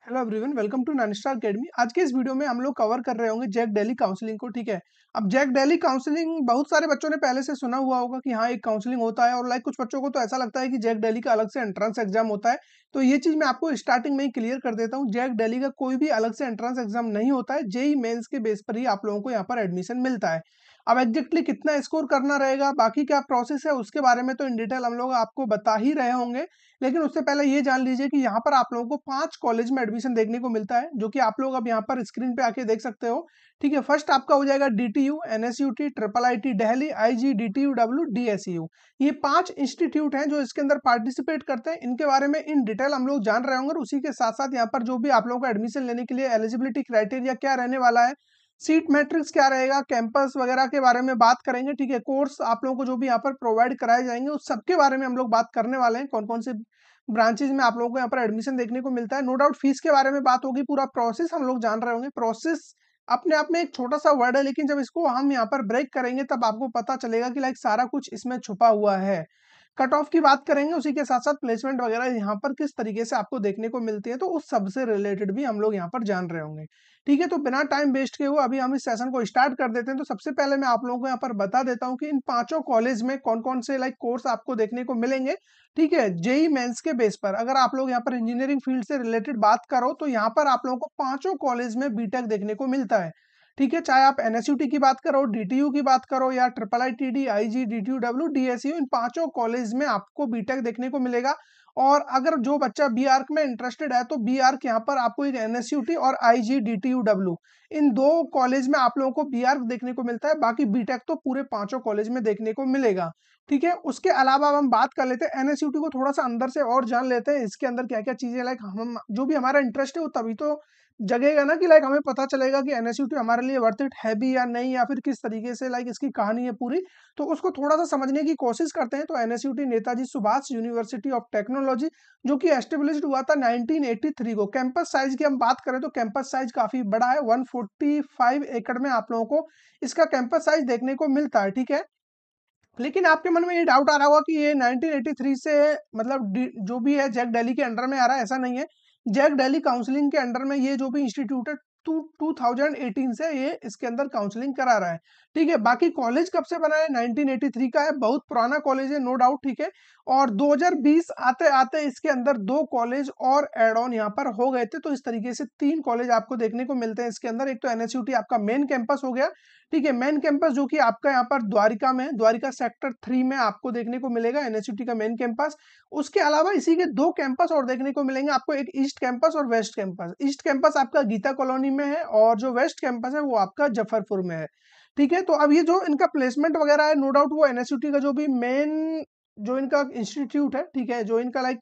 Hello everyone, welcome to Nine Star Academy. आज के इस वीडियो में हम लोग कवर कर रहे होंगे जैक दिल्ली काउंसलिंग को। ठीक है, अब जैक दिल्ली काउंसलिंग बहुत सारे बच्चों ने पहले से सुना हुआ होगा कि हाँ एक काउंसलिंग होता है, और लाइक कुछ बच्चों को तो ऐसा लगता है कि जैक दिल्ली का अलग से एंट्रेंस एग्जाम होता है। तो ये चीज मैं आपको स्टार्टिंग में ही क्लियर कर देता हूँ, जैक दिल्ली का कोई भी अलग से एंट्रेंस एग्जाम नहीं होता है। जेई मेंस के बेस पर ही आप लोगों को यहाँ पर एडमिशन मिलता है। अब एग्जैक्टली कितना स्कोर करना रहेगा, बाकी क्या प्रोसेस है, उसके बारे में तो इन डिटेल हम लोग आपको बता ही रहे होंगे। लेकिन उससे पहले ये जान लीजिए कि यहाँ पर आप लोगों को 5 कॉलेज में एडमिशन देखने को मिलता है, जो कि आप लोग अब यहाँ पर स्क्रीन पे आके देख सकते हो। ठीक है, फर्स्ट आपका हो जाएगा DTU, NSUT, triple IT Delhi, IG, DTU W, DSU. ये 5 इंस्टीट्यूट हैं जो इसके अंदर पार्टिसिपेट करते हैं। इनके बारे में इन डिटेल हम लोग जान रहे होंगे, और उसी के साथ साथ यहाँ पर जो भी आप लोगों को एडमिशन लेने के लिए एलिजिबिलिटी क्राइटेरिया क्या रहने वाला है, सीट मैट्रिक्स क्या रहेगा, कैंपस वगैरह के बारे में बात करेंगे। ठीक है, कोर्स आप लोगों को जो भी यहाँ पर प्रोवाइड कराए जाएंगे उस सबके बारे में हम लोग बात करने वाले हैं। कौन कौन से ब्रांचेज में आप लोगों को यहाँ पर एडमिशन देखने को मिलता है, नो डाउट फीस के बारे में बात होगी, पूरा प्रोसेस हम लोग जान रहे होंगे। प्रोसेस अपने आप में एक छोटा सा वर्ड है, लेकिन जब इसको हम यहाँ पर ब्रेक करेंगे तब आपको पता चलेगा कि लाइक सारा कुछ इसमें छुपा हुआ है। कट ऑफ की बात करेंगे, उसी के साथ साथ प्लेसमेंट वगैरह यहाँ पर किस तरीके से आपको देखने को मिलती है, तो उस सबसे रिलेटेड भी हम लोग यहाँ पर जान रहे होंगे। ठीक है, तो बिना टाइम वेस्ट किए हुए अभी हम इस सेशन को स्टार्ट कर देते हैं। तो सबसे पहले मैं आप लोगों को यहाँ पर बता देता हूँ कि इन पांचों कॉलेज में कौन कौन से लाइक कोर्स आपको देखने को मिलेंगे। ठीक है, जेई मेंस के बेस पर अगर आप लोग यहाँ पर इंजीनियरिंग फील्ड से रिलेटेड बात करो तो यहाँ पर आप लोगों को पांचों कॉलेज में बीटेक देखने को मिलता है। ठीक है, चाहे आप एनएसयूटी की बात करो, डीटीयू की बात करो, या triple ITD, IG, DTU W, DSU, इन पांचों कॉलेज में आपको बीटेक देखने को मिलेगा। और अगर जो बच्चा बी आर्क में इंटरेस्टेड है तो बी आर्क यहाँ पर आपको एक एनएसयूटी और आईजी, डीटीयू डब्ल्यू, इन दो कॉलेज में आप लोगों को बी आर्क देखने को मिलता है। बाकी बीटेक तो पूरे पांचों कॉलेज में देखने को मिलेगा। ठीक है, उसके अलावा अब हम बात कर लेते हैं एनएसयूटी को थोड़ा सा अंदर से और जान लेते हैं, इसके अंदर क्या क्या चीजें लाइक हम जो भी हमारा इंटरेस्ट है वो तभी तो जगेगा ना, कि लाइक हमें पता चलेगा कि एनएसयूटी हमारे लिए वर्थ इट है भी या नहीं, या फिर किस तरीके से लाइक इसकी कहानी है पूरी। तो उसको थोड़ा सा समझने की कोशिश करते हैं। तो NSUT Netaji Subhash University of Technology, जो कि एस्टेब्लिश्ड हुआ था 1983 को। कैंपस साइज की हम बात करें तो कैंपस साइज काफी बड़ा है, 145 एकड़ में आप लोगों को इसका कैंपस साइज देखने को मिलता है। ठीक है, लेकिन आपके मन में ये डाउट आ रहा होगा कि ये 1983 से मतलब जो भी है जैक दिल्ली के अंडर में आ रहा है, ऐसा नहीं है। जैक दिल्ली काउंसलिंग के अंडर में ये जो भी इंस्टीट्यूट है 2018 से ये इसके अंदर काउंसलिंग करा रहा है। ठीक है, बाकी कॉलेज कब से बना है, 1983 का है, बहुत पुराना कॉलेज है, नो डाउट। ठीक है, और 2020 आते आते इसके अंदर 2 कॉलेज और एड ऑन यहाँ पर हो गए थे। तो इस तरीके से 3 कॉलेज आपको देखने को मिलते हैं इसके अंदर। एक तो एनएसयूटी आपका मेन कैंपस हो गया। ठीक है, मेन कैंपस जो कि आपका यहाँ पर द्वारिका में, द्वारिका सेक्टर 3 में आपको देखने को मिलेगा एनएसयूटी का मेन कैंपस। उसके अलावा इसी के 2 कैंपस और देखने को मिलेंगे आपको, एक ईस्ट कैंपस और वेस्ट कैंपस। ईस्ट कैंपस आपका गीता कॉलोनी में है, और जो वेस्ट कैंपस है वो आपका जफरपुर में है। ठीक है, तो अब ये जो इनका प्लेसमेंट वगैरह है, नो डाउट वो एनएसयूटी का जो भी मेन जो इनका इंस्टीट्यूट है, ठीक है, जो इनका लाइक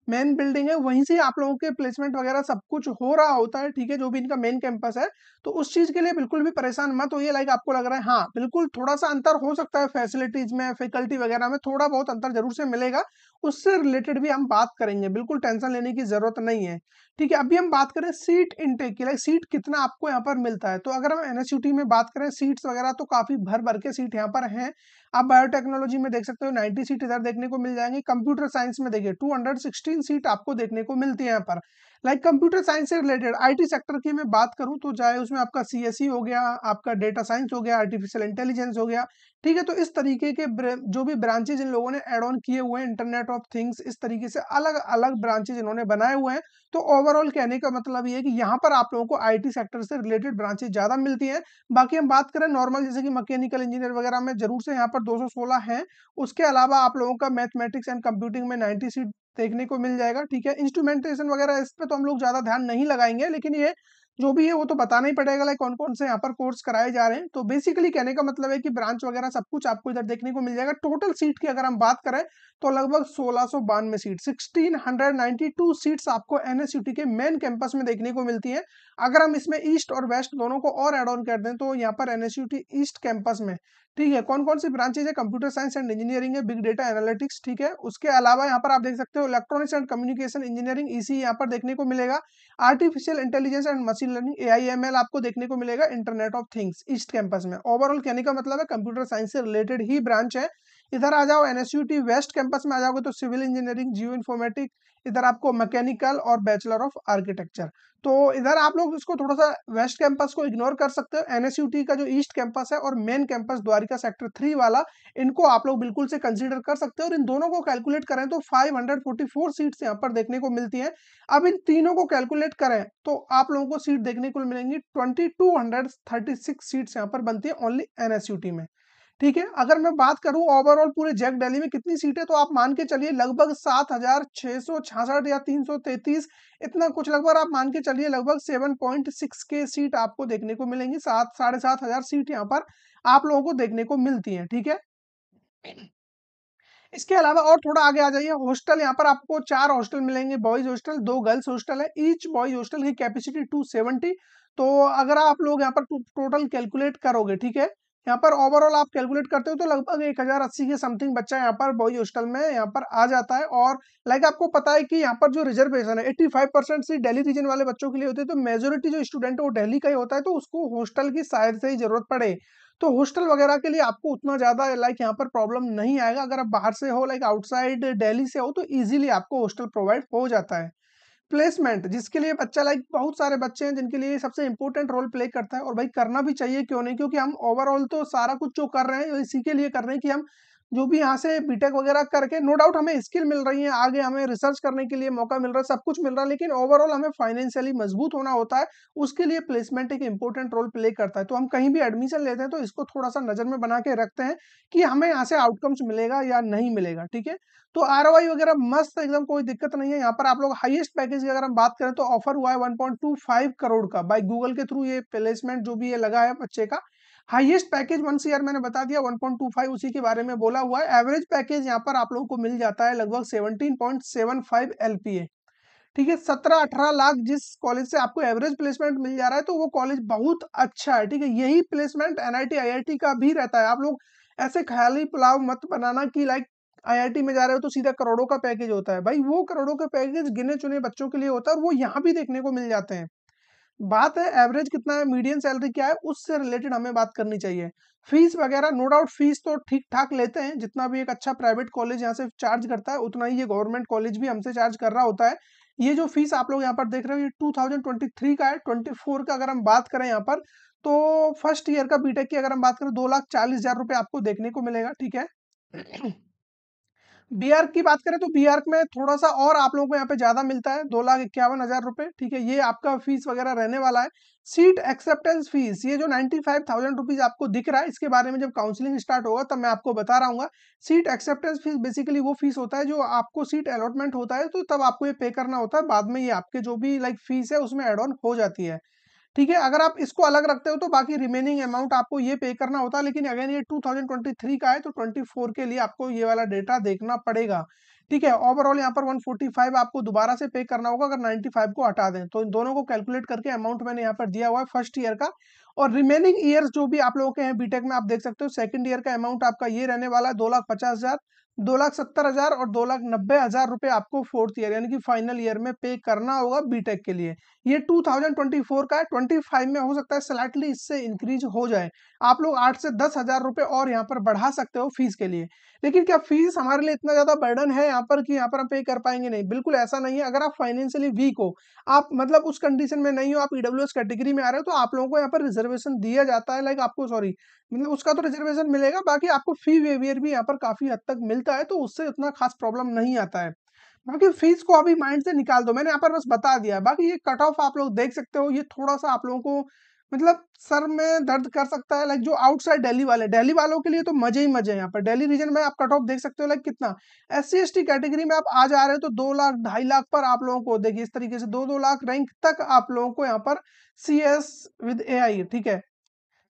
मेन बिल्डिंग है, वहीं से आप लोगों के प्लेसमेंट वगैरह सब कुछ हो रहा होता है। ठीक है, जो भी इनका मेन कैंपस है, तो उस चीज के लिए बिल्कुल भी परेशान मत होइए। लाइक आपको लग रहा है हाँ बिल्कुल थोड़ा सा अंतर हो सकता है, फैसिलिटीज में, फैकल्टी वगैरह में थोड़ा बहुत अंतर जरूर से मिलेगा, उससे रिलेटेड भी हम बात करेंगे, बिल्कुल टेंशन लेने की जरूरत नहीं है। ठीक है, अभी हम बात करें सीट इनटेक की, लाइक सीट कितना आपको यहाँ पर मिलता है। तो अगर हम एनएसयूटी में बात करें सीट्स वगैरह, तो काफी भर भर के सीट यहाँ पर हैं। आप बायोटेक्नोलॉजी में देख सकते हो 90 सीट इधर देखने को मिल जाएंगे। कंप्यूटर साइंस में देखिए 216 सीट आपको देखने को मिलती है यहाँ पर। लाइक कंप्यूटर साइंस से रिलेटेड आईटी सेक्टर की मैं बात करूं तो चाहे उसमें आपका सीएसई हो गया, आपका डेटा साइंस हो गया, आर्टिफिशियल इंटेलिजेंस हो गया। ठीक है, तो इस तरीके के जो भी ब्रांचेज इन लोगों ने एड ऑन किए हुए हैं, इंटरनेट ऑफ थिंग्स, इस तरीके से अलग अलग ब्रांचेज इन्होंने बनाए हुए हैं। तो ओवरऑल कहने का मतलब ये है कि यहाँ पर आप लोगों को आईटी सेक्टर से रिलेटेड ब्रांचेज ज्यादा मिलती हैं। बाकी हम बात करें नॉर्मल जैसे कि मैकेनिकल इंजीनियर वगैरह में जरूर से यहाँ पर 216 हैं। उसके अलावा आप लोगों का मैथमेटिक्स एंड कंप्यूटिंग में 90 सीट देखने को मिल जाएगा। ठीक है, इंस्ट्रूमेंटेशन वगैरह इस पे तो हम लोग ज्यादा ध्यान नहीं लगाएंगे, लेकिन ये जो भी है वो तो बताना ही पड़ेगा लाइक कौन कौन से यहाँ पर कोर्स कराए जा रहे हैं। तो बेसिकली कहने का मतलब है कि ब्रांच वगैरह सब कुछ आपको इधर देखने को मिल जाएगा। टोटल सीट की अगर हम बात करें तो लगभग 1692 सीट, 1692 सीट्स आपको एनएसयूटी के मेन कैंपस में देखने को मिलती है। अगर हम इसमें ईस्ट और वेस्ट दोनों को और एड ऑन कर दें तो यहाँ पर एनएसयूटी ईस्ट कैंपस में, ठीक है, कौन कौन सी ब्रांचेज है, कंप्यूटर साइंस एंड इंजीनियरिंग है, बिग डेटा एनालिटिक्स। ठीक है, उसके अलावा यहाँ पर आप देख सकते हो इलेक्ट्रॉनिक्स एंड कम्युनिकेशन इंजीनियरिंग, इसी यहाँ पर देखने को मिलेगा। Artificial intelligence and machine learning, AIML आपको देखने को मिलेगा internet of things east campus में। ओवरऑल कहने का मतलब है कंप्यूटर साइंस से रिलेटेड ही ब्रांच है। इधर आ जाओ एनएसयूटी वेस्ट कैंपस में आ जाओगे तो सिविल इंजीनियरिंग, जियो इन्फॉर्मेटिक, इधर आपको मैकेनिकल और बैचलर ऑफ आर्किटेक्चर। तो इधर आप लोग इसको थोड़ा सा वेस्ट कैंपस को इग्नोर कर सकते हो। एनएसयूटी का जो ईस्ट कैंपस है और मेन कैंपस द्वारिका सेक्टर 3 वाला, इनको आप लोग बिल्कुल से कंसीडर कर सकते हो। और इन दोनों को कैलकुलेट करें तो 544 सीट्स यहाँ पर देखने को मिलती हैं। अब इन तीनों को कैलकुलेट करें तो आप लोगों को सीट देखने को मिलेंगी 2236 सीट्स यहाँ पर बनती है ओनली एनएसयूटी में। ठीक है, अगर मैं बात करूं ओवरऑल पूरे जैक दिल्ली में कितनी सीटें, तो आप मान के चलिए लगभग 7666 या 333, इतना कुछ लगभग आप मान के चलिए लगभग 7.6 के सीट आपको देखने को मिलेंगी। 7-7,500 सीट यहाँ पर आप लोगों को देखने को मिलती हैं। ठीक है, इसके अलावा और थोड़ा आगे आ जाइए, हॉस्टल यहाँ पर आपको 4 हॉस्टल मिलेंगे, बॉयज हॉस्टल, 2 गर्ल्स हॉस्टल है। ईच बॉयज हॉस्टल की कैपेसिटी 270। तो अगर आप लोग यहाँ पर टोटल कैलकुलेट करोगे, ठीक है, यहाँ पर ओवरऑल आप कैलकुलेट करते हो तो लगभग 1080 के समथिंग बच्चा यहाँ पर बॉयज हॉस्टल में यहाँ पर आ जाता है। और लाइक आपको पता है कि यहाँ पर जो रिजर्वेशन है 85% से दिल्ली रीजन वाले बच्चों के लिए होती है, तो मेजोरिटी जो स्टूडेंट है वो दिल्ली का ही होता है, तो उसको हॉस्टल की शायद से ही जरूरत पड़े। तो हॉस्टल वगैरह के लिए आपको उतना ज़्यादा लाइक यहाँ पर प्रॉब्लम नहीं आएगा। अगर आप बाहर से हो, लाइक आउटसाइड दिल्ली से हो, तो इजीली आपको हॉस्टल प्रोवाइड हो जाता है। प्लेसमेंट जिसके लिए बच्चा, लाइक बहुत सारे बच्चे हैं जिनके लिए सबसे इंपॉर्टेंट रोल प्ले करता है, और भाई करना भी चाहिए, क्यों नहीं, क्योंकि हम ओवरऑल तो सारा कुछ जो कर रहे हैं इसी के लिए कर रहे हैं कि हम जो भी यहाँ से बीटेक वगैरह करके, नो डाउट हमें स्किल मिल रही है, आगे हमें रिसर्च करने के लिए मौका मिल रहा है, सब कुछ मिल रहा है, लेकिन ओवरऑल हमें फाइनेंशियली मजबूत होना होता है। उसके लिए प्लेसमेंट एक इंपॉर्टेंट रोल प्ले करता है। तो हम कहीं भी एडमिशन लेते हैं तो इसको थोड़ा सा नजर में बना के रखते हैं कि हमें यहाँ से आउटकम्स मिलेगा या नहीं मिलेगा। ठीक है, तो आरओआई वगैरह मस्त एकदम, कोई दिक्कत नहीं है। यहाँ पर आप लोग हाईएस्ट पैकेज की अगर हम बात करें तो ऑफर हुआ है 1.25 करोड़ का बाय गूगल के थ्रू। ये प्लेसमेंट जो भी ये लगा है बच्चे का, हाईएस्ट पैकेज 1 CR मैंने बता दिया, 1.25 उसी के बारे में बोला हुआ है। एवरेज पैकेज यहाँ पर आप लोगों को मिल जाता है लगभग 17.75 LPA। ठीक है, 17-18 लाख जिस कॉलेज से आपको एवरेज प्लेसमेंट मिल जा रहा है, तो वो कॉलेज बहुत अच्छा है। ठीक है, यही प्लेसमेंट एनआईटी आईआईटी का भी रहता है। आप लोग ऐसे ख्याली पुलाव मत बनाना कि लाइक आईआईटी में जा रहे हो तो सीधा करोड़ों का पैकेज होता है। भाई वो करोड़ों का पैकेज गिने चुने बच्चों के लिए होता है, और वो यहाँ भी देखने को मिल जाते हैं। बात है एवरेज कितना है, मीडियन सैलरी क्या है, उससे रिलेटेड हमें बात करनी चाहिए। फीस वगैरह नो डाउट फीस तो ठीक ठाक लेते हैं, जितना भी एक अच्छा प्राइवेट कॉलेज यहाँ से चार्ज करता है उतना ही ये गवर्नमेंट कॉलेज भी हमसे चार्ज कर रहा होता है। ये जो फीस आप लोग यहाँ पर देख रहे हो ये 2023 का है। 24 का अगर हम बात करें यहाँ पर, तो फर्स्ट ईयर का बीटेक की अगर हम बात करें 2,40,000 रुपये आपको देखने को मिलेगा। ठीक है, बीआर्क की बात करें तो बीआर्क में थोड़ा सा और आप लोगों को यहाँ पे ज्यादा मिलता है, 2,51,000 रुपए। ठीक है, ये आपका फीस वगैरह रहने वाला है। सीट एक्सेप्टेंस फीस ये जो 95,000 रुपीज आपको दिख रहा है, इसके बारे में जब काउंसलिंग स्टार्ट होगा तब मैं आपको बता रहा हूँ। सीट एक्सेप्टेंस फीस बेसिकली वो फीस होता है जो आपको सीट अलॉटमेंट होता है तो तब आपको ये पे करना होता है, बाद में ये आपके जो भी लाइक फीस है उसमें एड ऑन हो जाती है। ठीक है, अगर आप इसको अलग रखते हो तो बाकी रिमेनिंग अमाउंट आपको ये पे करना होता है, लेकिन अगेन ये 2023 का है तो 24 के लिए आपको ये वाला डेटा देखना पड़ेगा। ठीक है, ओवरऑल यहाँ पर 145 आपको दोबारा से पे करना होगा अगर 95 को हटा दें, तो इन दोनों को कैलकुलेट करके अमाउंट मैंने यहाँ पर दिया हुआ है फर्स्ट ईयर का। और रिमेनिंग ईयर्स जो भी आप लोगों के हैं बीटेक में, आप देख सकते हो सेकंड ईयर का अमाउंट आपका ये रहने वाला है 2,50,000, 2,70,000 और 2,90,000 रुपए आपको फोर्थ ईयर यानी कि फाइनल ईयर में पे करना होगा बीटेक के लिए। ये 2024 का है। 25 में हो सकता है स्लाइटली इससे इंक्रीज हो जाए, आप लोग 8 से 10,000 रुपए और यहाँ पर बढ़ा सकते हो फीस के लिए। लेकिन क्या फीस हमारे लिए इतना ज्यादा बर्डन है यहाँ पर कि यहाँ पर हम पे कर पाएंगे? नहीं, बिल्कुल ऐसा नहीं है। अगर आप फाइनेंशियली वीक हो, आप मतलब उस कंडीशन में नहीं हो, आप ईडब्ल्यूएस कैटेगरी में आ रहे हो, तो आप लोगों को यहाँ पर रिजर्वेशन दिया जाता है, लाइक आपको सॉरी मतलब उसका तो रिजर्वेशन मिलेगा, बाकी आपको फी वेवियर भी यहाँ पर काफी हद तक मिलता है, तो उससे उतना खास प्रॉब्लम नहीं आता है। बाकी फीस को अभी माइंड से निकाल दो, मैंने यहाँ पर बस बता दिया है। बाकी ये कट ऑफ आप लोग देख सकते हो, ये थोड़ा सा आप लोगों को मतलब सर में दर्द कर सकता है। लाइक जो आउटसाइड दिल्ली वाले, दिल्ली वालों के लिए तो मजे ही मजे हैं। यहाँ पर दिल्ली रीजन में आप कट ऑफ देख सकते हो लाइक कितना। SC ST कैटेगरी में आप आ जा रहे हो तो 2 लाख 2.5 लाख पर आप लोगों को देखिए इस तरीके से 2-2 लाख रैंक तक आप लोगों को यहाँ पर CS विद AI, ठीक है,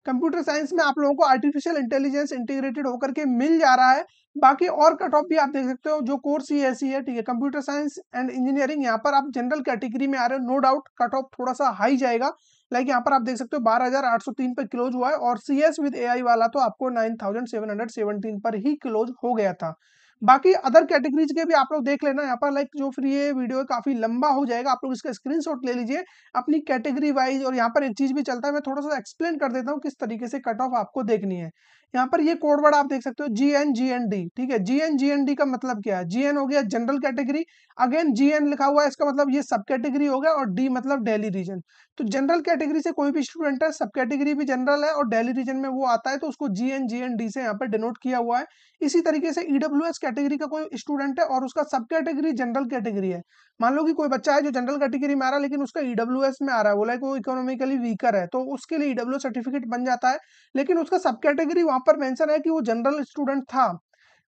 कंप्यूटर साइंस में आप लोगों को आर्टिफिशियल इंटेलिजेंस इंटीग्रेटेड होकर के मिल जा रहा है। बाकी और कट ऑफ भी आप देख सकते हो, जो कोर्स ही ऐसी है। ठीक है, कंप्यूटर साइंस एंड इंजीनियरिंग यहाँ पर आप जनरल कैटेगरी में आ रहे हो, नो डाउट कट ऑफ थोड़ा सा हाई जाएगा। लाइक यहाँ पर आप देख सकते हो 12,803 पर क्लोज हुआ है, और CS विद AI वाला तो आपको 9,717 पर ही क्लोज हो गया था। बाकी अदर कैटेगरीज के भी आप लोग देख लेना यहाँ पर, लाइक जो फिर ये वीडियो काफी लंबा हो जाएगा, आप लोग इसका स्क्रीनशॉट ले लीजिए अपनी कैटेगरी वाइज। और यहाँ पर एक चीज भी चलता है, मैं थोड़ा सा एक्सप्लेन कर देता हूँ किस तरीके से कट ऑफ आपको देखनी है। यहाँ पर ये कोड वर्ड आप देख सकते हो GN GND, ठीक है। GN GND का मतलब क्या है? GN हो गया जनरल कैटेगरी, अगेन GN लिखा हुआ है, इसका मतलब ये सब कैटेगरी हो गया, और D मतलब दिल्ली रीजन। तो जनरल कैटेगरी से कोई भी स्टूडेंट है, सब कैटेगरी भी जनरल है और दिल्ली रीजन में वो आता है, तो उसको GN GND से यहाँ पर डिनोट किया हुआ है। इसी तरीके से EWS कैटेगरी का कोई स्टूडेंट है और उसका सब कैटेगरी जनरल कैटेगरी है, मान लो कि कोई बच्चा है जो जनरल कैटेगरी में आ रहा है लेकिन उसका EWS में आ रहा है, वो लाइक वो इकोनॉमिकली वीकर है, तो उसके लिए EWS सर्टिफिकेट बन जाता है, लेकिन उसका सब कैटेगरी वहां पर मेंशन है कि वो जनरल स्टूडेंट था।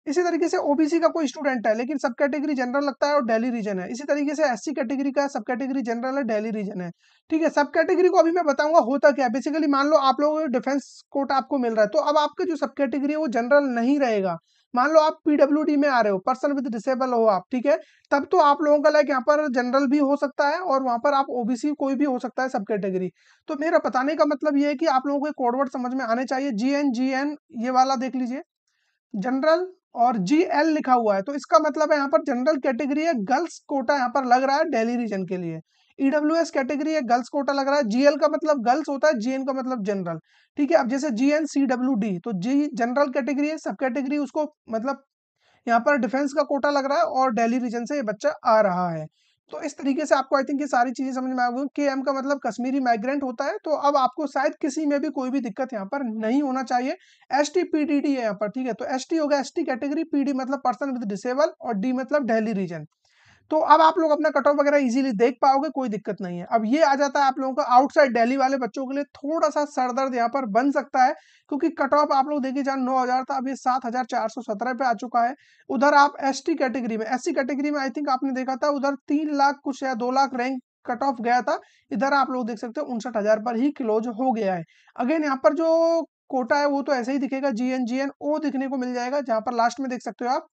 इसी तरीके से ओबीसी का कोई स्टूडेंट है लेकिन सब कैटेगरी जनरल लगता है और दिल्ली रीजन है। इसी तरीके से एससी कैटेगरी का सब कैटेगरी जनरल है, दिल्ली रीजन है, ठीक है। सब कैटेगरी को अभी मैं बताऊंगा होता क्या है। बेसिकली मान लो आप लोगों को डिफेंस कोटा आपको मिल रहा है, तो अब आपका जो सब कैटेगरी है वो जनरल नहीं रहेगा। मान लो आप पीडब्ल्यूडी में आ रहे हो, पर्सन विद डिसेबल हो आप, ठीक है, तब तो आप लोगों का लाइक यहाँ पर जनरल भी हो सकता है और वहां पर आप ओबीसी कोई भी हो सकता है सब कैटेगरी। तो मेरा बताने का मतलब ये है कि आप लोगों को कोडवर्ड समझ में आने चाहिए। GN ये वाला देख लीजिए, जनरल, और GL लिखा हुआ है, तो इसका मतलब है यहाँ पर जनरल कैटेगरी है, गर्ल्स कोटा यहाँ पर लग रहा है दिल्ली रीजन के लिए। EWS कैटेगरी है, गर्ल्स कोटा लग रहा है। GL का मतलब गर्ल्स होता है, GN का मतलब जनरल, ठीक है। अब जैसे GNCWD, तो G जनरल कैटेगरी है, सब कैटेगरी उसको मतलब यहाँ पर डिफेंस का कोटा लग रहा है और दिल्ली रीजन से ये बच्चा आ रहा है। तो इस तरीके से आपको आई थिंक ये सारी चीजें समझ में आ गई। KM का मतलब कश्मीरी माइग्रेंट होता है, तो अब आपको शायद किसी में भी कोई भी दिक्कत यहाँ पर नहीं होना चाहिए। ST PDD है यहाँ पर, ठीक है, तो ST हो गया ST कैटेगरी, PD मतलब पर्सन विद डिसेबल, और D मतलब दिल्ली रीजन। तो अब आप लोग अपना कट ऑफ वगैरह इजीली देख पाओगे, कोई दिक्कत नहीं है। अब ये आ जाता है आप लोगों का आउटसाइड दिल्ली वाले बच्चों के लिए थोड़ा सा सरदर्द यहाँ पर बन सकता है, क्योंकि कट ऑफ आप लोग देखिए जहाँ 9,000 था, अब ये 7,417 पे आ चुका है। उधर आप ST कैटेगरी में, SC कैटेगरी में आई थिंक आपने देखा था उधर 3 लाख कुछ या 2 लाख रैंक कट ऑफ गया था। इधर आप लोग देख सकते हो 59,000 पर ही क्लोज हो गया है। अगेन यहाँ पर जो कोटा है वो तो ऐसे ही दिखेगा, GN GNO दिखने को मिल जाएगा, जहां पर लास्ट में देख सकते हो आप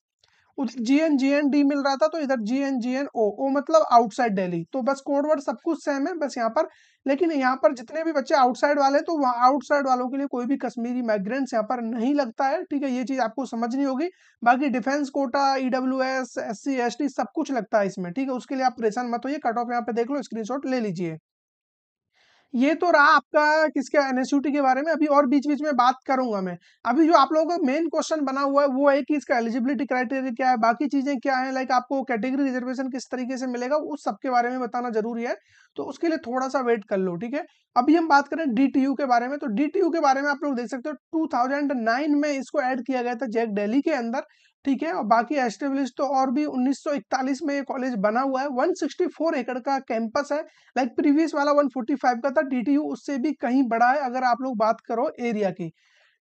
उधर GN GND मिल रहा था, तो इधर GN GNO मतलब आउटसाइड दिल्ली। तो बस कोड वर्ड सब कुछ सेम है बस यहाँ पर, लेकिन यहाँ पर जितने भी बच्चे आउटसाइड वाले तो वहाँ आउटसाइड वालों के लिए कोई भी कश्मीरी माइग्रेंट्स यहाँ पर नहीं लगता है, ठीक है, ये चीज आपको समझनी होगी। बाकी defence quota, EWS, SC ST सब कुछ लगता है इसमें, ठीक है, उसके लिए आप परेशान मत होइए। कट ऑफ यहाँ पे देख लो, स्क्रीनशॉट ले लीजिए। ये तो रहा आपका किसका एनएसयूटी के बारे में, अभी और बीच बीच में बात करूंगा मैं। अभी जो आप लोगों का मेन क्वेश्चन बना हुआ है वो है कि इसका एलिजिबिलिटी क्राइटेरिया क्या है, बाकी चीजें क्या है, लाइक आपको कैटेगरी रिजर्वेशन किस तरीके से मिलेगा, उस सब के बारे में बताना जरूरी है। तो उसके लिए थोड़ा सा वेट कर लो, ठीक है। अभी हम बात करें DTU के बारे में, तो DTU के बारे में आप लोग देख सकते हो 2009 में इसको ऐड किया गया था जैक दिल्ली के अंदर, ठीक है। और बाकी एस्टेब्लिश तो और भी 1941 में ये कॉलेज बना हुआ है। 164 एकड़ का कैंपस है, लाइक प्रीवियस वाला 145 का था। DTU उससे भी कहीं बड़ा है अगर आप लोग बात करो एरिया की,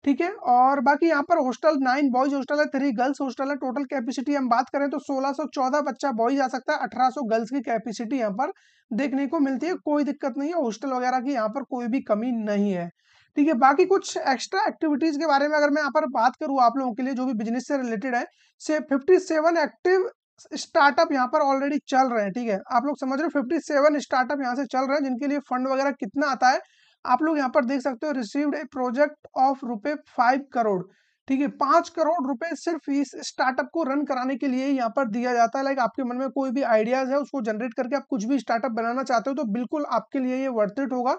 ठीक है। और बाकी यहाँ पर हॉस्टल 9 बॉयज हॉस्टल है, 3 गर्ल्स हॉस्टल है। टोटल कैपेसिटी हम बात करें तो 1614 बच्चा बॉयज आ सकता है, 1800 गर्ल्स की कैपेसिटी यहाँ पर देखने को मिलती है। कोई दिक्कत नहीं है, हॉस्टल वगैरह की यहाँ पर कोई भी कमी नहीं है, ठीक है। बाकी कुछ एक्स्ट्रा एक्टिविटीज के बारे में अगर मैं यहाँ पर बात करूँ आप लोगों के लिए जो भी बिजनेस से रिलेटेड है, से 57 एक्टिव स्टार्टअप यहाँ पर ऑलरेडी चल रहे हैं, ठीक है। आप लोग समझ रहे हो 57 स्टार्टअप यहाँ से चल रहे हैं, जिनके लिए फंड वगैरह कितना आता है आप लोग यहाँ पर देख सकते हो। Received A project of ₹5 crore, ठीक है, 5 करोड़ रुपए सिर्फ इस स्टार्टअप को रन कराने के लिए यहाँ पर दिया जाता है। लाइक आपके मन में कोई भी आइडियाज है उसको जनरेट करके आप कुछ भी स्टार्टअप बनाना चाहते हो तो बिल्कुल आपके लिए ये वर्थ इट होगा,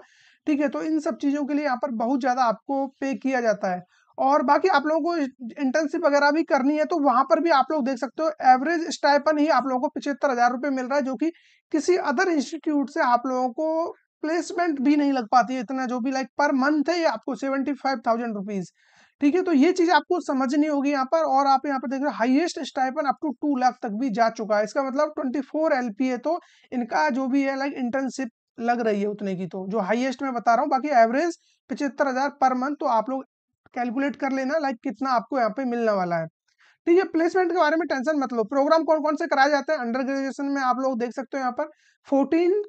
ठीक है। तो इन सब चीजों के लिए यहाँ पर बहुत ज्यादा आपको पे किया जाता है। और बाकी आप लोगों को इंटर्नशिप वगैरह भी करनी है तो वहां पर भी आप लोग देख सकते हो एवरेज स्टाइपन ही आप लोगों को 75,000 रुपए मिल रहा है, जो कि किसी अदर इंस्टीट्यूट से आप लोगों को प्लेसमेंट भी नहीं लग पाती है इतना, जो भी लाइक पर मंथ है ये आपको 75,000 रुपीज, ठीक है। तो ये चीज आपको समझनी होगी यहाँ पर। और आप यहाँ पर देख रहे हो highest stipend up to 2 lakh तक भी जा चुका है, इसका मतलब 24 LPA तो इनका जो भी है लाइक इंटर्नशिप लग रही है उतने की, तो जो हाईएस्ट मैं बता रहा हूँ। बाकी एवरेज 75,000 पर मंथ, तो आप लोग कैलकुलेट कर लेना लाइक कितना आपको यहाँ पे मिलने वाला है, ठीक है। प्लेसमेंट के बारे में टेंशन मत लो। प्रोग्राम कौन कौन से कराए जाते हैं अंडर ग्रेजुएशन में, आप लोग देख सकते हो यहाँ पर 14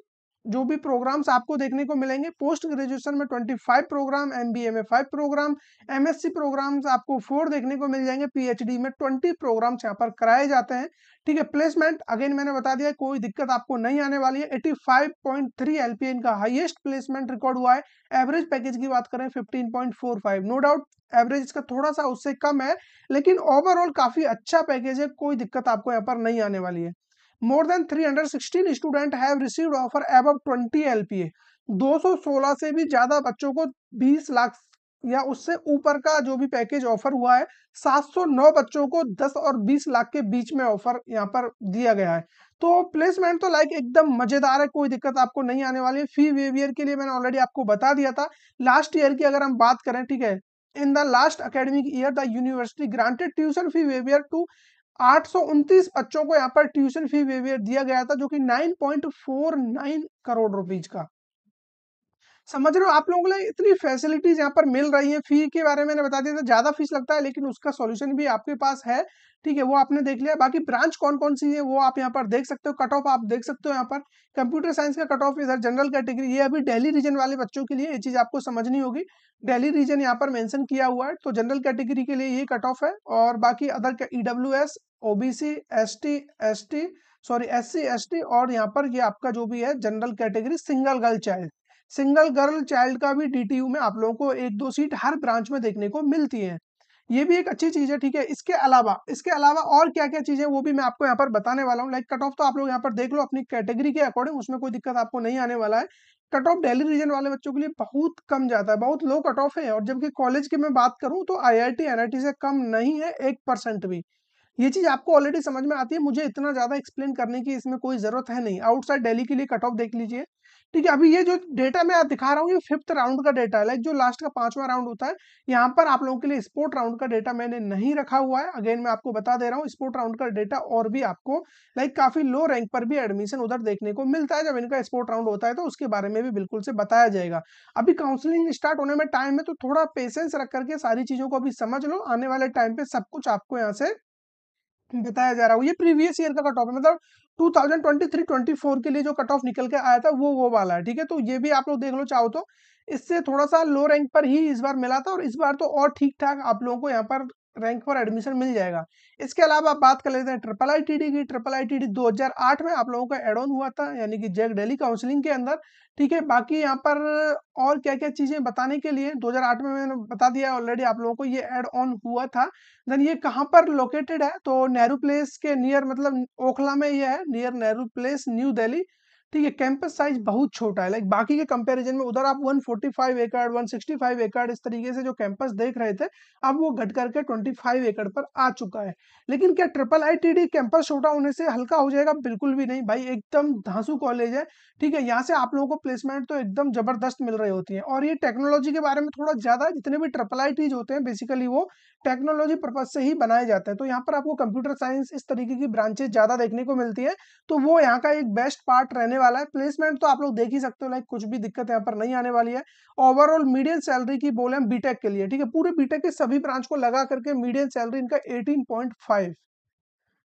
जो भी प्रोग्राम्स आपको देखने को मिलेंगे, पोस्ट ग्रेजुएशन में 25 प्रोग्राम, एमबीए में 5 प्रोग्राम, एमएससी प्रोग्राम्स आपको 4 देखने को मिल जाएंगे, पीएचडी में 20 प्रोग्राम्स यहाँ पर कराए जाते हैं। ठीक है, प्लेसमेंट अगेन मैंने बता दिया, कोई दिक्कत आपको नहीं आने वाली है। 85.3 एलपीए इनका हाईएस्ट प्लेसमेंट रिकॉर्ड हुआ है। एवरेज पैकेज की बात करें 15.45, नो डाउट एवरेज इसका थोड़ा सा उससे कम है, लेकिन ओवरऑल काफी अच्छा पैकेज है, कोई दिक्कत आपको यहाँ पर नहीं आने वाली है। More than 316 students have received offer above 20 LPA। 216 से भी ज्यादा बच्चों को 20 लाख या उससे ऊपर का जो भी पैकेज ऑफर हुआ है। 709 बच्चों को 10 और 20 लाख के बीच में ऑफर यहाँ पर दिया गया है। तो प्लेसमेंट तो लाइक एकदम मजेदार है, कोई दिक्कत आपको नहीं आने वाली है। फी वेवियर के लिए मैंने ऑलरेडी आपको बता दिया था। लास्ट ईयर की अगर हम बात करें, ठीक है, in the last academic year the university granted tuition fee waiver to 829 बच्चों को यहाँ पर ट्यूशन फी वेवियर दिया गया था, जो कि 9.49 करोड़ रुपीज का। समझ रहे हो, आप लोगों को इतनी फैसिलिटीज यहाँ पर मिल रही है। फी के बारे में मैंने बता दिया था, ज्यादा फीस लगता है, लेकिन उसका सॉल्यूशन भी आपके पास है। ठीक है, वो आपने देख लिया। बाकी ब्रांच कौन कौन सी है वो आप यहाँ पर देख सकते हो, कट ऑफ आप देख सकते हो यहाँ पर। कंप्यूटर साइंस का कट ऑफ इधर, जनरल कैटेगरी ये अभी दिल्ली रीजन वाले बच्चों के लिए ये चीज आपको समझनी होगी। दिल्ली रीजन यहाँ पर मेंशन किया हुआ है, तो जनरल कैटेगरी के लिए ये कट ऑफ है। और बाकी other EWS, OBC, ST, sorry SC ST, और यहाँ पर ये आपका जो भी है general category single girl child, single girl child का भी डीटीयू में आप लोगों को 1-2 सीट हर ब्रांच में देखने को मिलती है। ये भी एक अच्छी चीज है। ठीक है, इसके अलावा और क्या क्या चीजें वो भी मैं आपको यहाँ पर बताने वाला हूँ। लाइक कट ऑफ तो आप लोग यहाँ पर देख लो अपनी कैटेगरी के अकॉर्डिंग, उसमें कोई दिक्कत आपको नहीं आने वाला है। कट ऑफ दिल्ली रीजन वाले बच्चों के लिए बहुत कम जाता है, बहुत लो कट ऑफ है। और जबकि कॉलेज की मैं बात करूँ तो आईआईटी एनआईटी से कम नहीं है 1% भी। ये चीज आपको ऑलरेडी समझ में आती है, मुझे इतना ज्यादा एक्सप्लेन करने की इसमें कोई जरूरत है नहीं। आउटसाइड दिल्ली के लिए कट ऑफ देख लीजिए। ठीक है, अभी ये जो डेटा मैं दिखा रहा हूँ ये 5th राउंड का डेटा है, लाइक जो लास्ट का 5वां राउंड होता है। यहाँ पर आप लोगों के लिए स्पोर्ट राउंड का डेटा मैंने नहीं रखा हुआ है। अगेन मैं आपको बता दे रहा हूँ, स्पोर्ट राउंड का डेटा और भी आपको लाइक काफी लो रैंक पर भी एडमिशन उधर देखने को मिलता है। जब इनका स्पोर्ट राउंड होता है तो उसके बारे में भी बिल्कुल से बताया जाएगा। अभी काउंसलिंग स्टार्ट होने में टाइम है, तो थोड़ा पेशेंस रख करके सारी चीजों को अभी समझ लो। आने वाले टाइम पे सब कुछ आपको यहाँ से बताया जा रहा हूँ। ये प्रीवियस ईयर का कट ऑफ है, मतलब 2023-24 के लिए जो कट ऑफ निकल के आया था वो वाला है। ठीक है, तो ये भी आप लोग देख लो चाहो तो। इससे थोड़ा सा लो रैंक पर ही इस बार मिला था, और इस बार तो और ठीक ठाक आप लोगों को यहाँ पर रैंक पर एडमिशन मिल जाएगा। इसके अलावा आप बात कर लेते हैं ट्रिपल आईटीडी की। ट्रिपल आईटीडी 2008 में आप लोगों का एड ऑन हुआ था, यानी कि जैक दिल्ली काउंसलिंग के अंदर। ठीक है, बाकी यहाँ पर और क्या क्या चीजें बताने के लिए 2008 में मैंने बता दिया ऑलरेडी आप लोगों को, ये एड ऑन हुआ था। देन ये कहाँ पर लोकेटेड है, तो नेहरू प्लेस के नियर, मतलब ओखला में ये है, near Nehru place, new Delhi. ठीक है, कैंपस साइज बहुत छोटा है, लाइक बाकी के कंपैरिजन में। उधर आप 145 एकड़, 165 एकड़ इस तरीके से जो कैंपस देख रहे थे, अब वो घट करके 25 एकड़ पर आ चुका है। लेकिन क्या ट्रिपल आईटीडी कैंपस छोटा होने से हल्का हो जाएगा? बिल्कुल भी नहीं भाई, एकदम धांसू कॉलेज है। ठीक है, यहाँ से आप लोगों को प्लेसमेंट तो एकदम जबरदस्त मिल रही होती है। और ये टेक्नोलॉजी के बारे में थोड़ा ज्यादा, जितने भी ट्रिपल आईटीज होते हैं बेसिकली वो टेक्नोलॉजी पर्पज से ही बनाए जाते हैं। तो यहाँ पर आपको कंप्यूटर साइंस इस तरीके की ब्रांचेस ज्यादा देखने को मिलती है, तो वो यहाँ का एक बेस्ट पार्ट रहने वाला है। प्लेसमेंट तो आप लोग देख ही सकते हो, लाइक कुछ भी दिक्कत यहाँ पर नहीं आने वाली है। ओवरऑल मीडियन सैलरी की बोले हम बीटेक के लिए, ठीक है, पूरे बीटेक के सभी ब्रांच को लगा करके मीडियन सैलरी इनका 18.5।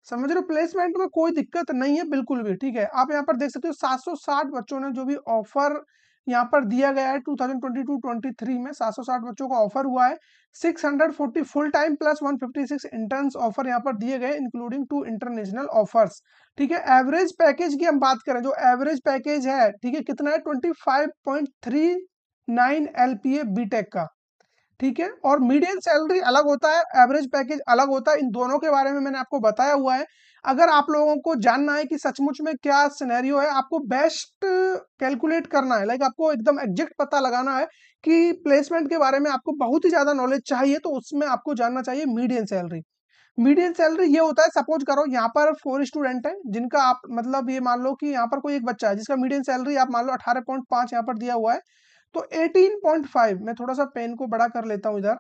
समझ रहे हो, प्लेसमेंट में कोई दिक्कत नहीं है बिल्कुल भी। ठीक है, आप यहाँ पर देख सकते हो 760 बच्चों ने जो भी ऑफर यहाँ पर दिया गया है 2022-23 में, 760 बच्चों को ऑफर हुआ है। 640 full time plus 156 interns offer यहाँ पर दिए गए, इंक्लूडिंग 2 इंटरनेशनल ऑफर्स। ठीक है, एवरेज पैकेज की हम बात करें, जो एवरेज पैकेज है, ठीक है, कितना है, 25.39 एलपीए बीटेक का। ठीक है, और मीडियन सैलरी अलग होता है, एवरेज पैकेज अलग होता है। इन दोनों के बारे में मैंने आपको बताया हुआ है। अगर आप लोगों को जानना है कि सचमुच में क्या सिनेरियो है, आपको बेस्ट कैलकुलेट करना है, लाइक आपको एकदम एग्जैक्ट पता लगाना है कि प्लेसमेंट के बारे में आपको बहुत ही ज्यादा नॉलेज चाहिए, तो उसमें आपको जानना चाहिए मीडियन सैलरी। मीडियन सैलरी ये होता है, सपोज करो यहाँ पर 4 स्टूडेंट है, जिनका आप मतलब ये मान लो कि यहाँ पर कोई एक बच्चा है जिसका मीडियन सैलरी आप मान लो 18.5 यहाँ पर दिया हुआ है, तो 18.5, मैं थोड़ा सा पेन को बड़ा कर लेता हूँ इधर।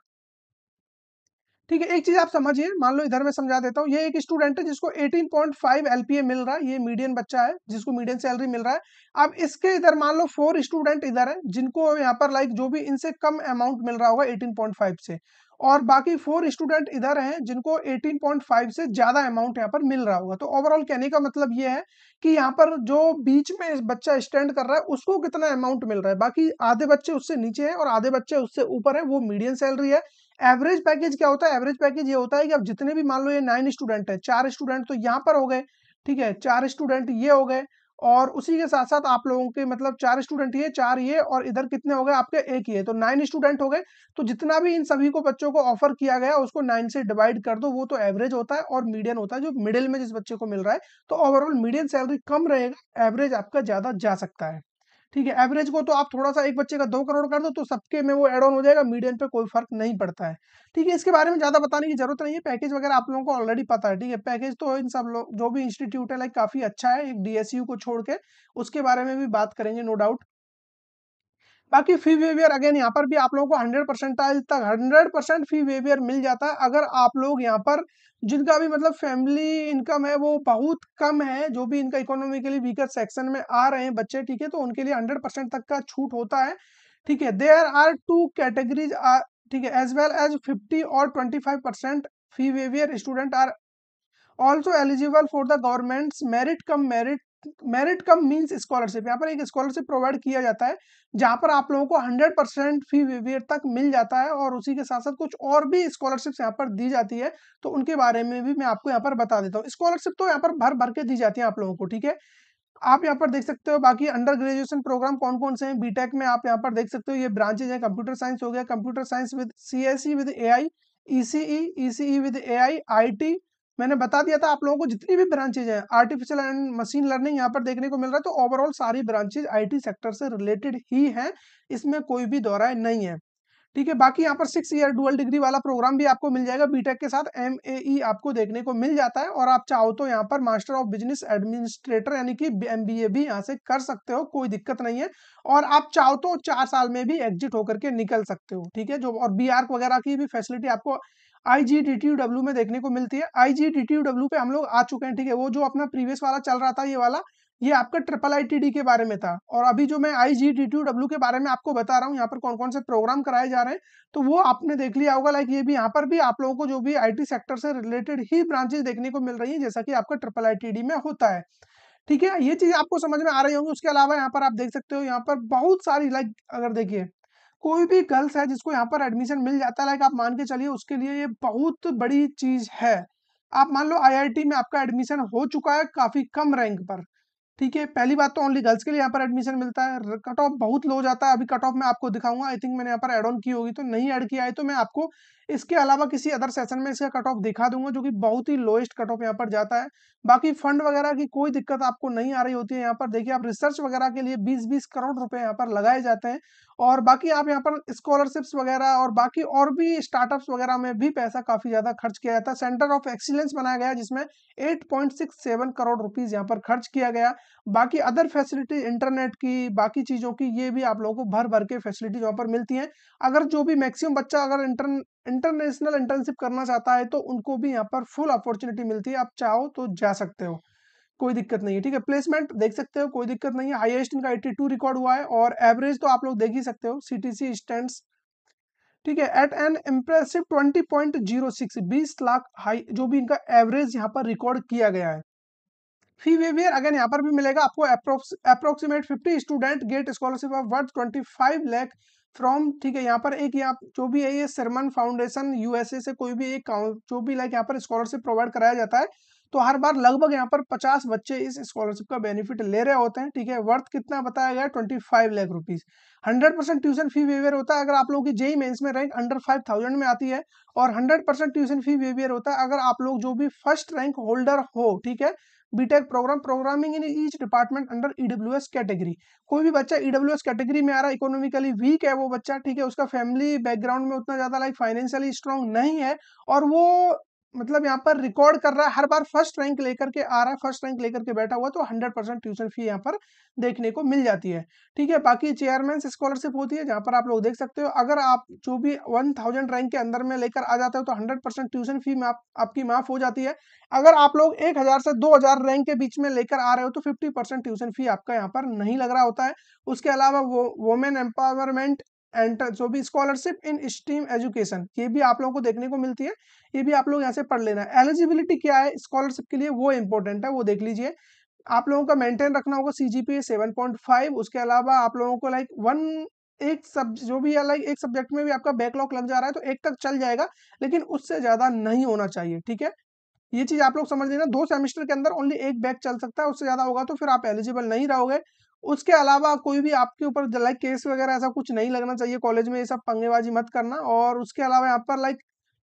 ठीक है, एक चीज आप समझिए, मान लो इधर मैं समझा देता हूँ। ये एक स्टूडेंट है जिसको 18.5 एलपीए मिल रहा है, ये मीडियन बच्चा है जिसको मीडियन सैलरी मिल रहा है। अब इसके इधर मान लो 4 स्टूडेंट इधर है जिनको यहाँ पर लाइक जो भी इनसे कम अमाउंट मिल रहा होगा 18.5 से, और बाकी 4 स्टूडेंट इधर हैं जिनको 18.5 से ज़्यादा अमाउंट यहाँ पर मिल रहा होगा। तो ओवरऑल कहने का मतलब ये है कि यहाँ पर जो बीच में बच्चा स्टैंड कर रहा है उसको कितना अमाउंट मिल रहा है, बाकी आधे बच्चे उससे नीचे हैं और आधे बच्चे उससे ऊपर हैं, वो मीडियन सैलरी है। एवरेज पैकेज क्या होता है? एवरेज पैकेज ये होता है कि अब जितने भी मान लो ये 9 स्टूडेंट है, 4 स्टूडेंट तो यहाँ पर हो गए, ठीक है, 4 स्टूडेंट ये हो गए और उसी के साथ साथ आप लोगों के मतलब 4 स्टूडेंट ये, 4 ये और इधर कितने हो गए आपके? 1 ये, तो 9 स्टूडेंट हो गए। तो जितना भी इन सभी को बच्चों को ऑफर किया गया उसको 9 से डिवाइड कर दो, वो तो एवरेज होता है और मीडियन होता है जो मिडिल में जिस बच्चे को मिल रहा है। तो ओवरऑल मीडियन सैलरी कम रहेगा, एवरेज आपका ज़्यादा जा सकता है, ठीक है। एवरेज को तो आप थोड़ा-सा एक बच्चे का 2 करोड़ कर दो तो सबके में वो ऐड ऑन हो जाएगा, मीडियन पे कोई फ़र्क नहीं पड़ता है, ठीक है। इसके बारे में ज़्यादा बताने की ज़रूरत नहीं है, पैकेज वगैरह आप लोगों को ऑलरेडी पता है, ठीक है। पैकेज तो इन सब लोग जो भी इंस्टीट्यूट है लाइक काफ़ी अच्छा है, एक डीएसयू को छोड़ के, उसके बारे में भी बात करेंगे नो डाउट। बाकी फी वेवियर अगेन यहाँ पर भी आप लोगों को 100 परसेंटाइल तक 100% फी वेवियर मिल जाता है अगर आप लोग यहाँ पर जिनका भी मतलब फैमिली इनकम है वो बहुत कम है, जो भी इनका इकोनॉमिकली वीकर सेक्शन में आ रहे हैं बच्चे, ठीक है, तो उनके लिए 100% तक का छूट होता है, ठीक है। देयर आर टू कैटेगरीज, ठीक है, एज वेल एज 50 और 25% fee waiver student are also eligible for the government's merit cum means scholarship. यहाँ पर एक स्कॉलरशिप प्रोवाइड किया जाता है जहाँ पर आप लोगों को 100% फी वेवियर तक मिल जाता है और उसी के साथ साथ कुछ और भी स्कॉलरशिप्स यहाँ पर दी जाती है, तो उनके बारे में भी मैं आपको यहाँ पर बता देता हूँ। स्कॉलरशिप तो यहाँ पर भर भर के दी जाती है आप लोगों को, ठीक है। आप यहाँ पर देख सकते हो बाकी अंडर ग्रेजुएशन प्रोग्राम कौन कौन से हैं। बीटेक में आप यहाँ पर देख सकते हो ये ब्रांचेज हैं, कंप्यूटर साइंस हो गया, computer science with CSE with AI, ECE with AI, IT. मैंने बता दिया था आप लोगों को जितनी भी ब्रांचेज हैं, आर्टिफिशियल एंड मशीन लर्निंग यहाँ पर देखने को मिल रहा है। तो ओवरऑल सारी ब्रांचेज आईटी सेक्टर से रिलेटेड ही हैं, इसमें कोई भी दो राय नहीं है, ठीक है। बाकी यहाँ पर 6 ईयर डुअल डिग्री वाला प्रोग्राम भी आपको मिल जाएगा, बीटेक के साथ एमएई आपको देखने को मिल जाता है और आप चाहो तो यहाँ पर मास्टर ऑफ बिजनेस एडमिनिस्ट्रेटर यानी कि एमबीए भी यहाँ से कर सकते हो, कोई दिक्कत नहीं है। और आप चाहो तो 4 साल में भी एग्जिट होकर के निकल सकते हो, ठीक है। जो और बीआर वगैरह की भी फैसिलिटी आपको आईजीडीटीयूडब्ल्यू में देखने को मिलती है। आईजीडीटीयूडब्ल्यू पे हम लोग आ चुके हैं, ठीक है। वो जो अपना प्रीवियस वाला चल रहा था ये वाला, ये आपका ट्रिपल आईटीडी के बारे में था और अभी जो मैं आईजीडीटीयूडब्ल्यू के बारे में आपको बता रहा हूँ, यहाँ पर कौन कौन से प्रोग्राम कराए जा रहे हैं, तो वो आपने देख लिया होगा। लाइक ये भी यहाँ पर भी आप लोगों को जो भी आईटी सेक्टर से रिलेटेड ही ब्रांचेस देखने को मिल रही है जैसा कि आपका ट्रिपल आईटीडी में होता है, ठीक है। ये चीज आपको समझ में आ रही होंगी। उसके अलावा यहाँ पर आप देख सकते हो यहाँ पर बहुत सारी लाइक अगर देखिए कोई भी गर्ल्स है जिसको यहाँ पर एडमिशन मिल जाता है, लाइक आप मान के चलिए उसके लिए ये बहुत बड़ी चीज है। आप मान लो आईआईटी में आपका एडमिशन हो चुका है काफी कम रैंक पर, ठीक है। पहली बात तो ओनली गर्ल्स के लिए यहाँ पर एडमिशन मिलता है, कट ऑफ बहुत लो जाता है। अभी कट ऑफ मैं आपको दिखाऊंगा, आई थिंक मैंने यहाँ पर ऐड ऑन की होगी, तो नहीं ऐड किया है तो मैं आपको इसके अलावा किसी अदर सेशन में इसका कट ऑफ दिखा दूंगा जो कि बहुत ही लोएस्ट कट ऑफ यहाँ पर जाता है। बाकी फंड वगैरह की कोई दिक्कत आपको नहीं आ रही होती है। यहाँ पर देखिए आप रिसर्च वगैरह के लिए 20-20 करोड़ रुपए यहाँ पर लगाए जाते हैं और बाकी आप यहाँ पर स्कॉलरशिप्स वगैरह और बाकी और भी स्टार्टअप्स वगैरह में भी पैसा काफी ज्यादा खर्च किया जाता है। सेंटर ऑफ एक्सीलेंस बनाया गया जिसमें 8.67 करोड़ रुपीज यहाँ पर खर्च किया गया। बाकी अदर फैसिलिटी इंटरनेट की बाकी चीज़ों की ये भी आप लोगों को भर भर के फैसिलिटी वहाँ पर मिलती हैं। अगर जो भी मैक्सिमम बच्चा अगर इंटरनेशनल इंटर्नशिप करना चाहता है तो उनको भी यहाँ पर फुल अपॉर्चुनिटी मिलती है, आप चाहो तो जा सकते हो, कोई दिक्कत नहीं है, ठीक है। प्लेसमेंट देख सकते हो, कोई दिक्कत नहीं है। हाईएस्ट इनका 82 रिकॉर्ड हुआ है और एवरेज तो आप लोग देख ही सकते हो, सीटीसी स्टैंड्स, ठीक है, at an impressive 20.06 20 lakh high जो भी इनका एवरेज यहाँ पर रिकॉर्ड किया गया है। फी वेवियर अगेन यहाँ पर भी मिलेगा आपको, approximate 50 student gate scholarship of worth 25 lakh from, ठीक है। यहाँ पर एक यहाँ जो भी है ये सरमन फाउंडेशन यूएसए से कोई भी एक जो भी लाइक यहाँ पर स्कॉलरशिप प्रोवाइड कराया जाता है, तो हर बार लगभग यहाँ पर 50 बच्चे इस स्कॉलरशिप का बेनिफिट ले रहे होते हैं, ठीक है। वर्थ कितना बताया गया? 25 lakh rupees. 100% tuition fee waiver होता है अगर आप लोगों की जेई मेंस में रैंक अंडर 5000 में आती है और 100% ट्यूशन फी वेवियर होता है अगर आप लोग जो भी फर्स्ट रैंक होल्डर हो, ठीक है। BTech programming in each department under EWS category. कोई भी बच्चा ईडब्ल्यूएस कैटेगरी में आ रहा है, इकोनॉमिकली वीक है वो बच्चा, ठीक है, उसका फैमिली बैकग्राउंड में उतना ज्यादा लाइक फाइनेंशियली स्ट्रांग नहीं है और वो मतलब यहाँ पर रिकॉर्ड कर रहा है, हर बार फर्स्ट रैंक लेकर के आ रहा है, फर्स्ट रैंक लेकर के बैठा हुआ, तो 100% ट्यूशन फी यहाँ पर देखने को मिल जाती है, ठीक है। बाकी चेयरमैन स्कॉलरशिप होती है जहाँ पर आप लोग देख सकते हो अगर आप जो भी 1000 रैंक के अंदर में लेकर आ जाते हो तो 100% ट्यूशन फी में आपकी माफ हो जाती है। अगर आप लोग 1000 से 2000 रैंक के बीच में लेकर आ रहे हो तो 50% ट्यूशन फी आपका यहाँ पर नहीं लग रहा होता है। उसके अलावा वो वुमेन एम्पावरमेंट एंटर जो भी स्कॉलरशिप इन स्ट्रीम एजुकेशन, ये भी आप लोगों को देखने को मिलती है, ये भी आप लोग यहाँ से पढ़ लेना। एलिजिबिलिटी क्या है स्कॉलरशिप के लिए, वो इंपॉर्टेंट है, वो देख लीजिए। आप लोगों का मेंटेन रखना होगा सीजीपीए 7.5। उसके अलावा आप लोगों को लाइक वन एक सब जो भी है, लाइक एक सब्जेक्ट में भी आपका बैकलॉग लग जा रहा है तो एक तक चल जाएगा, लेकिन उससे ज्यादा नहीं होना चाहिए, ठीक है। ये चीज आप लोग समझ लेना, 2 सेमेस्टर के अंदर ओनली एक बैक चल सकता है, उससे ज्यादा होगा तो फिर आप एलिजिबल नहीं रहोगे। उसके अलावा कोई भी आपके ऊपर लाइक केस वगैरह ऐसा कुछ नहीं लगना चाहिए कॉलेज में, ये सब पंगेबाजी मत करना। और उसके अलावा यहाँ पर लाइक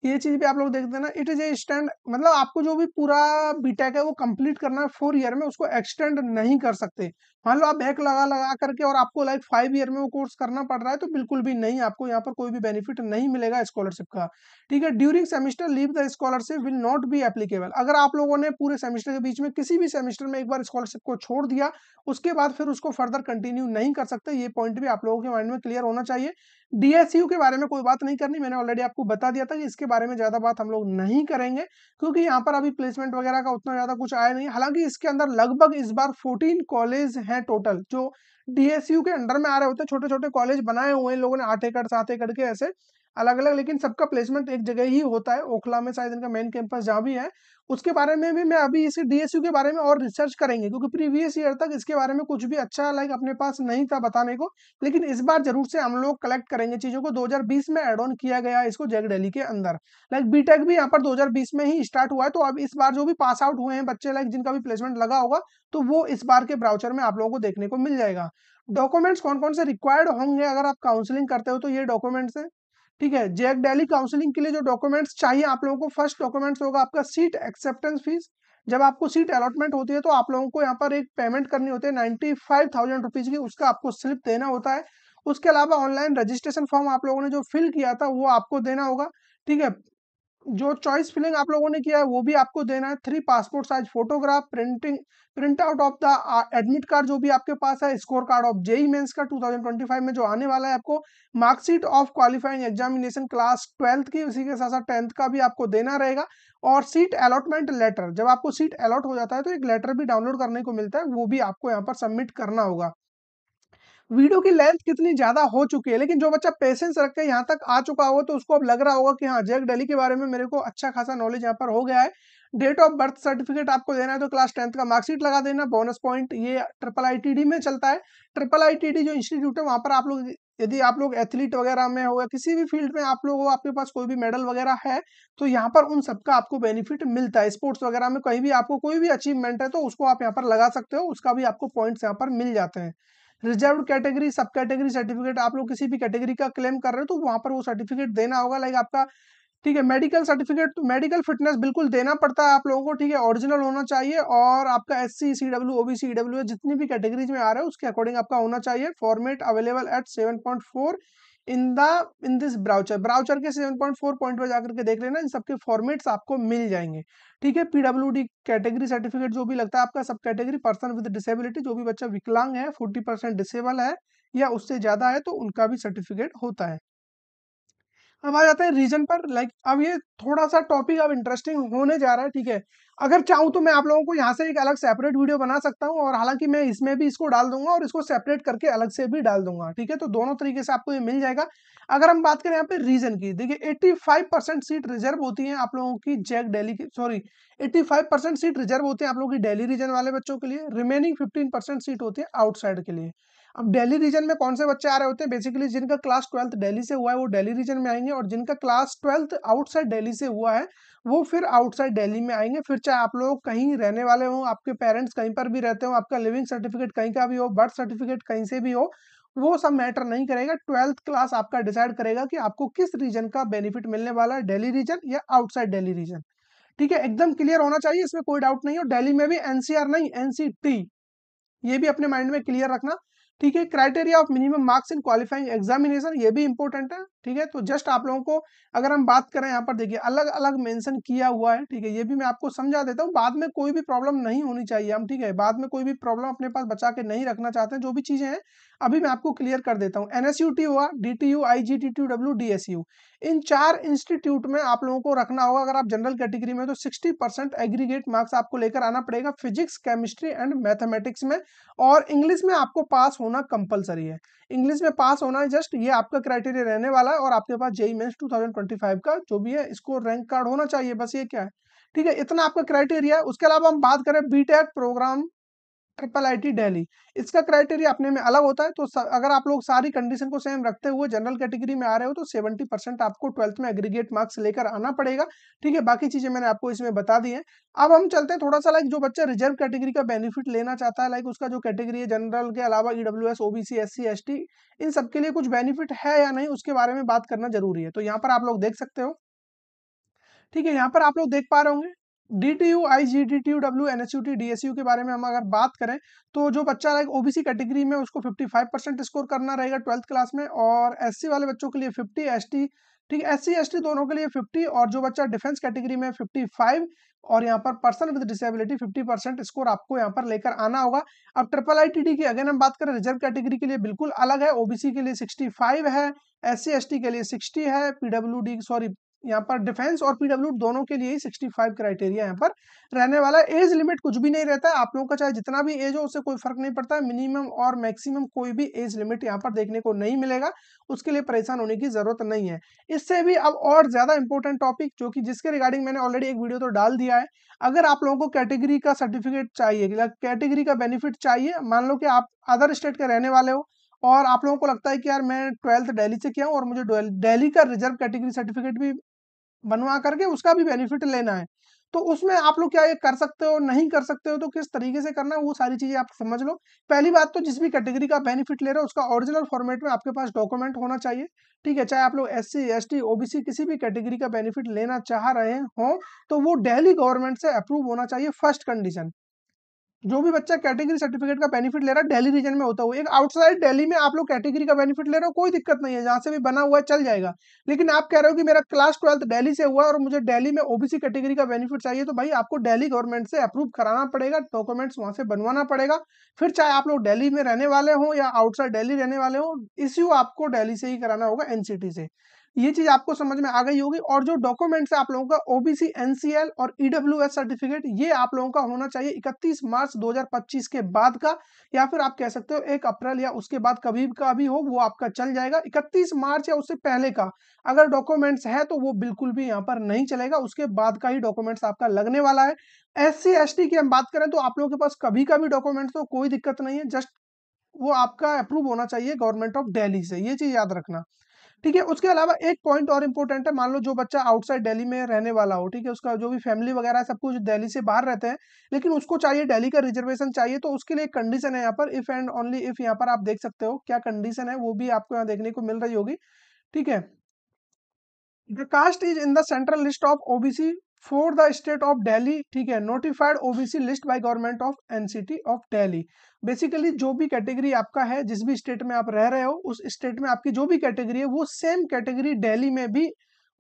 ये चीज भी आप लोग देख देना, इट इज ए स्टैंड, मतलब आपको जो भी पूरा बीटेक है वो कंप्लीट करना है 4 ईयर में, उसको एक्सटेंड नहीं कर सकते। मान लो आप बैक लगा लगा करके और आपको लाइक 5 ईयर में वो कोर्स करना पड़ रहा है तो बिल्कुल भी नहीं, आपको यहाँ पर कोई भी बेनिफिट नहीं मिलेगा स्कॉलरशिप का, ठीक है। During semester leave the scholarship will not be applicable. अगर आप लोगों ने पूरे सेमेस्टर के बीच में किसी भी सेमेस्टर में एक बार स्कॉलरशिप को छोड़ दिया, उसके बाद फिर उसको फर्दर कंटिन्यू नहीं कर सकते, ये पॉइंट भी आप लोगों के माइंड में क्लियर होना चाहिए। डीएसयू के बारे में कोई बात नहीं करनी, मैंने ऑलरेडी आपको बता दिया था कि इसके बारे में ज्यादा बात हम लोग नहीं करेंगे, क्योंकि यहाँ पर अभी प्लेसमेंट वगैरह का उतना ज्यादा कुछ आया नहीं। हालांकि इसके अंदर लगभग इस बार 14 कॉलेज हैं टोटल जो डीएसयू के अंडर में आ रहे होते हैं, छोटे छोटे कॉलेज बनाए हुए हैं लोगों ने 8 एकड़ 7 एकड़ के ऐसे अलग अलग, लेकिन सबका प्लेसमेंट एक जगह ही होता है, ओखला में शायद इनका मेन कैंपस जहाँ भी है। उसके बारे में भी मैं अभी इसी डीएसयू के बारे में और रिसर्च करेंगे, क्योंकि प्रीवियस ईयर तक इसके बारे में कुछ भी अच्छा लाइक अपने पास नहीं था बताने को, लेकिन इस बार जरूर से हम लोग कलेक्ट करेंगे चीजों को। 2020 में एड ऑन किया गया है इसको जैक दिल्ली के अंदर, लाइक बीटेक भी यहाँ पर 2020 में ही स्टार्ट हुआ है, तो अब इस बार जो भी पास आउट हुए हैं बच्चे लाइक जिनका भी प्लेसमेंट लगा होगा तो वो इस बार के ब्राउचर में आप लोगों को देखने को मिल जाएगा। डॉक्यूमेंट्स कौन कौन से रिक्वायर्ड होंगे अगर आप काउंसलिंग करते हो तो ये डॉक्यूमेंट्स है, ठीक है। जैक दिल्ली काउंसलिंग के लिए जो डॉक्यूमेंट्स चाहिए आप लोगों को, फर्स्ट डॉक्यूमेंट्स होगा आपका सीट एक्सेप्टेंस फीस। जब आपको सीट अलॉटमेंट होती है तो आप लोगों को यहाँ पर एक पेमेंट करनी होती है 95,000 रुपीज की, उसका आपको स्लिप देना होता है। उसके अलावा ऑनलाइन रजिस्ट्रेशन फॉर्म आप लोगों ने जो फिल किया था वो आपको देना होगा, ठीक है। जो चॉइस फिलिंग आप लोगों ने किया है वो भी आपको देना है। 3 passport size photograph, print out of the admit card जो भी आपके पास है, score card of JEE Mains का 2025 में जो आने वाला है आपको, marksheet of qualifying examination class 12th की, उसी के साथ साथ 10th का भी आपको देना रहेगा। और सीट अलॉटमेंट लेटर, जब आपको सीट अलॉट हो जाता है तो एक लेटर भी डाउनलोड करने को मिलता है, वो भी आपको यहाँ पर सबमिट करना होगा। वीडियो की लेंथ कितनी ज्यादा हो चुकी है, लेकिन जो बच्चा पेशेंस रख के यहाँ तक आ चुका होगा तो उसको अब लग रहा होगा कि हाँ जैक दिल्ली के बारे में मेरे को अच्छा खासा नॉलेज यहाँ पर हो गया है। डेट ऑफ बर्थ सर्टिफिकेट आपको देना है तो क्लास 10th का मार्कशीट लगा देना। बोनस पॉइंट ये ट्रिपल आईटीडी में चलता है। ट्रिपल आईटीडी जो इंस्टीट्यूट है वहां पर आप लोग, यदि आप लोग एथलीट वगैरह में हो या किसी भी फील्ड में आप लोग हो, आपके पास कोई भी मेडल वगैरह है तो यहाँ पर उन सबका आपको बेनिफिट मिलता है। स्पोर्ट्स वगैरह में कहीं भी आपको कोई भी अचीवमेंट है तो उसको आप यहाँ पर लगा सकते हो, उसका भी आपको पॉइंट्स यहाँ पर मिल जाते हैं। रिजर्व कैटेगरी, सब कैटेगरी सर्टिफिकेट, आप लोग किसी भी कैटेगरी का क्लेम कर रहे हो तो वहां पर वो सर्टिफिकेट देना होगा लाइक आपका, ठीक है। मेडिकल सर्टिफिकेट, तो मेडिकल फिटनेस बिल्कुल देना पड़ता है आप लोगों को, ठीक है, ओरिजिनल होना चाहिए। और आपका एससी सीडब्ल्यू ओबीसी ईडब्ल्यू जितनी भी कैटेगरीज में आ रहा है उसके अकॉर्डिंग आपका होना चाहिए। Format available at 7.4 in this brochure, brochure के 7.4 पॉइंट पर जाकर के देख लेना, इन सबके फॉर्मेट्स आपको मिल जाएंगे, ठीक है। पीडब्ल्यूडी कैटेगरी सर्टिफिकेट जो भी लगता है आपका, सब कैटेगरी, पर्सन विद डिसेबिलिटी, जो भी बच्चा विकलांग है, 40% डिसेबल है या उससे ज्यादा है तो उनका भी सर्टिफिकेट होता है। अब आ जाते हैं रीजन पर, लाइक अब ये थोड़ा सा टॉपिक अब इंटरेस्टिंग होने जा रहा है, ठीक है। अगर चाहूँ तो मैं आप लोगों को यहाँ से एक अलग सेपरेट वीडियो बना सकता हूँ, और हालांकि मैं इसमें भी इसको डाल दूंगा और इसको सेपरेट करके अलग से भी डाल दूंगा, ठीक है। तो दोनों तरीके से आपको ये मिल जाएगा। अगर हम बात करें यहाँ पे रीजन की, देखिए 85% सीट रिजर्व होती है आप लोगों की जैक दिल्ली की, सॉरी 85% सीट रिजर्व होती है आप लोगों की दिल्ली रीजन वाले बच्चों के लिए, रिमेनिंग 15% सीट होती है आउटसाइड के लिए। अब दिल्ली रीजन में कौन से बच्चे आ रहे होते हैं, बेसिकली जिनका क्लास 12th दिल्ली से हुआ है वो दिल्ली रीजन में आएंगे, और जिनका क्लास 12th आउटसाइड दिल्ली से हुआ है वो फिर आउटसाइड दिल्ली में आएंगे। फिर चाहे आप लोग कहीं रहने वाले हो, आपके पेरेंट्स कहीं पर भी रहते हो, आपका लिविंग सर्टिफिकेट कहीं का भी हो, बर्थ सर्टिफिकेट कहीं से भी हो, वो सब मैटर नहीं करेगा। 12th क्लास आपका डिसाइड करेगा कि आपको किस रीजन का बेनिफिट मिलने वाला है, दिल्ली रीजन या आउटसाइड दिल्ली रीजन, ठीक है। एकदम क्लियर होना चाहिए, इसमें कोई डाउट नहीं हो। दिल्ली में भी एनसीआर नहीं, एनसीटी, ये भी अपने माइंड में क्लियर रखना, ठीक है। Criteria of minimum marks in qualifying examination, ये भी इंपॉर्टेंट है, ठीक है। तो जस्ट आप लोगों को अगर हम बात करें यहाँ पर देखिए अलग अलग मेंशन किया हुआ है, ठीक है। ये भी मैं आपको समझा देता हूँ, बाद में कोई भी प्रॉब्लम नहीं होनी चाहिए हम, ठीक है। बाद में कोई भी प्रॉब्लम अपने पास बचा के नहीं रखना चाहते हैं, जो भी चीजें हैं अभी मैं आपको क्लियर कर देता हूँ। एनएसयूटी हुआ, डीटीयू, आईजीटीटीडब्ल्यू, डीएसयू, इन 4 इंस्टीट्यूट में आप लोगों को रखना होगा। अगर आप जनरल कैटेगरी में तो 60% एग्रीगेट मार्क्स आपको लेकर आना पड़ेगा फिजिक्स, केमिस्ट्री एंड मैथमेटिक्स में, और इंग्लिश में आपको पास होना कंपलसरी है। इंग्लिश में पास होना है, जस्ट ये आपका क्राइटेरिया रहने वाला है, और आपके पास जेईई मेंस 2025 का जो भी है इसको रैंक कार्ड होना चाहिए, बस ये क्या है, ठीक है। इतना आपका क्राइटेरिया है। उसके अलावा हम बात करें BTech program triple IT Delhi, इसका क्राइटेरिया अपने में अलग होता है। तो अगर आप लोग सारी कंडीशन को सेम रखते हुए जनरल कैटेगरी में आ रहे हो तो 70% आपको 12th में एग्रीगेट मार्क्स लेकर आना पड़ेगा, ठीक है। बाकी चीजें मैंने आपको इसमें बता दी है। अब हम चलते हैं थोड़ा सा लाइक जो बच्चा रिजर्व कैटेगरी का बेनिफिट लेना चाहता है, लाइक उसका जो कैटेगरी है जनरल के अलावा ईडब्ल्यूएस, ओबीसी, एससी, एसटी, इन सबके लिए कुछ बेनिफिट है या नहीं उसके बारे में बात करना जरूरी है। तो यहाँ पर आप लोग देख सकते हो, ठीक है। यहाँ पर आप लोग देख पा रहे होंगे डीटीयू, आईजीटीटीयू, डब्ल्यू, एनएसयूटी, डीएसयू के बारे में हम अगर बात करें तो जो बच्चा लाइक ओबीसी कैटेगरी में उसको 55% स्कोर करना रहेगा 12th क्लास में, और एससी वाले बच्चों के लिए 50, एसटी, ठीक है, एससी एसटी दोनों के लिए 50, और जो बच्चा डिफेंस कैटेगरी में 55, और यहाँ पर पर्सन विद डिसेबिलिटी 50% स्कोर आपको यहाँ पर लेकर आना होगा। अब ट्रिपल आईटीडी की अगर हम बात करें रिजर्व कैटेगरी के लिए बिल्कुल अलग है, ओबीसी के लिए 65 है, एससी एसटी के लिए 60 है, पीडब्ल्यूडी सॉरी यहाँ पर डिफेंस और पीडब्ल्यू दोनों के लिए ही 65 क्राइटेरिया यहाँ पर रहने वाला है। एज लिमिट कुछ भी नहीं रहता है, आप लोगों का चाहे जितना भी एज हो उससे कोई फर्क नहीं पड़ता है। मिनिमम और मैक्सिमम कोई भी एज लिमिट यहाँ पर देखने को नहीं मिलेगा, उसके लिए परेशान होने की जरूरत नहीं है। इससे भी अब और ज्यादा इंपॉर्टेंट टॉपिक जो कि जिसके रिगार्डिंग मैंने ऑलरेडी एक वीडियो तो डाल दिया है, अगर आप लोगों को कैटेगरी का सर्टिफिकेट चाहिए, कैटेगरी का बेनिफिट चाहिए, मान लो कि आप अदर स्टेट के रहने वाले हो और आप लोगों को लगता है कि यार मैं 12th दिल्ली से किया हूँ और मुझे दिल्ली का रिजर्व कैटेगरी सर्टिफिकेट भी बनवा करके उसका भी बेनिफिट लेना है, तो उसमें आप लोग क्या ये कर सकते हो, नहीं कर सकते हो, तो किस तरीके से करना है वो सारी चीजें आप समझ लो। पहली बात तो जिस भी कैटेगरी का बेनिफिट ले रहे हो उसका ओरिजिनल फॉर्मेट में आपके पास डॉक्यूमेंट होना चाहिए, ठीक है। चाहे आप लोग एससी, एसटी, ओबीसी किसी भी कैटेगरी का बेनिफिट लेना चाह रहे हो तो वो दिल्ली गवर्नमेंट से अप्रूव होना चाहिए, फर्स्ट कंडीशन। जो भी बच्चा कैटेगरी सर्टिफिकेट का बेनिफिट ले रहा है दिल्ली रीजन में होता हुआ, एक आउटसाइड दिल्ली में आप लोग कैटेगरी का बेनिफिट ले रहे हो कोई दिक्कत नहीं है, जहां से भी बना हुआ है चल जाएगा। लेकिन आप कह रहे हो कि मेरा क्लास 12th दिल्ली से हुआ है और मुझे दिल्ली में ओबीसी कैटेगरी का बेनिफिट चाहिए, तो भाई आपको दिल्ली गवर्नमेंट से अप्रूव कराना पड़ेगा, डॉक्यूमेंट्स वहां से बनवाना पड़ेगा। फिर चाहे आप लोग दिल्ली में रहने वाले हो या आउटसाइड दिल्ली रहने वाले हो, इश्यू आपको दिल्ली से ही कराना होगा, एनसीटी से। ये चीज आपको समझ में आ गई होगी। और जो डॉक्यूमेंट्स है आप लोगों का ओबीसी, एनसीएल और ईडब्ल्यूएस सर्टिफिकेट, ये आप लोगों का होना चाहिए 31 मार्च 2025 के बाद का, या फिर आप कह सकते हो 1 अप्रैल या उसके बाद कभी का भी हो वो आपका चल जाएगा। 31 मार्च या उससे पहले का अगर डॉक्यूमेंट्स है तो वो बिल्कुल भी यहाँ पर नहीं चलेगा, उसके बाद का ही डॉक्यूमेंट्स आपका लगने वाला है। एससी एसटी की हम बात करें तो आप लोगों के पास कभी का भी डॉक्यूमेंट्स तो कोई दिक्कत नहीं है, जस्ट वो आपका अप्रूव होना चाहिए गवर्नमेंट ऑफ दिल्ली से, ये चीज याद रखना, ठीक है। उसके अलावा एक पॉइंट और इम्पोर्टेंट है, मान लो जो बच्चा आउटसाइड दिल्ली में रहने वाला हो, ठीक है, उसका जो भी फैमिली वगैरह है सब कुछ दिल्ली से बाहर रहते हैं, लेकिन उसको चाहिए दिल्ली का रिजर्वेशन चाहिए, तो उसके लिए एक कंडीशन है यहाँ पर, इफ एंड ओनली इफ, यहाँ पर आप देख सकते हो क्या कंडीशन है, वो भी आपको यहाँ देखने को मिल रही होगी, ठीक है। The caste is in the central list of OBC for the state of Delhi, ठीक है, notified OBC list by government of NCT of Delhi. Basically जो भी कैटेगरी आपका है, जिस भी स्टेट में आप रह रहे हो उस स्टेट में आपकी जो भी कैटेगरी है वो सेम कैटेगरी दिल्ली में भी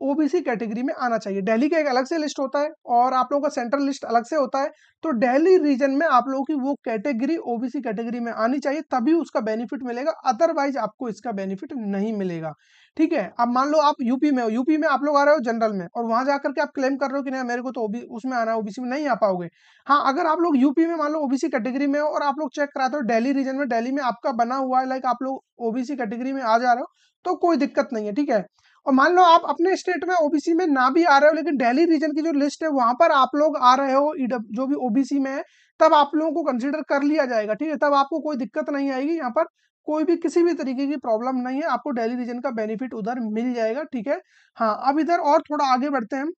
ओबीसी कैटेगरी में आना चाहिए। दिल्ली का एक अलग से लिस्ट होता है और आप लोगों का सेंट्रल लिस्ट अलग से होता है, तो दिल्ली रीजन में आप लोगों की वो कैटेगरी ओबीसी कैटेगरी में आनी चाहिए, तभी उसका बेनिफिट मिलेगा, अदरवाइज आपको इसका बेनिफिट नहीं मिलेगा, ठीक है। अब मान लो आप यूपी में हो, यूपी में आप लोग आ रहे हो जनरल में और वहां जाकर के आप क्लेम कर रहे हो कि नहीं मेरे को तो उसमें आना है, ओबीसी में नहीं आ पाओगे। हाँ, अगर आप लोग यूपी में मान लो ओबीसी कैटेगरी में हो और आप लोग चेक कराते हो दिल्ली रीजन में, दिल्ली में आपका बना हुआ है, लाइक आप लोग ओबीसी कैटेगरी में आ जा रहे हो, तो कोई दिक्कत नहीं है, ठीक है। और मान लो आप अपने स्टेट में ओबीसी में ना भी आ रहे हो लेकिन दिल्ली रीजन की जो लिस्ट है वहां पर आप लोग आ रहे हो जो भी ओबीसी में है, तब आप लोगों को कंसीडर कर लिया जाएगा, ठीक है। तब आपको कोई दिक्कत नहीं आएगी, यहाँ पर कोई भी किसी भी तरीके की प्रॉब्लम नहीं है, आपको दिल्ली रीजन का बेनिफिट उधर मिल जाएगा, ठीक है। हाँ, अब इधर और थोड़ा आगे बढ़ते हैं हम।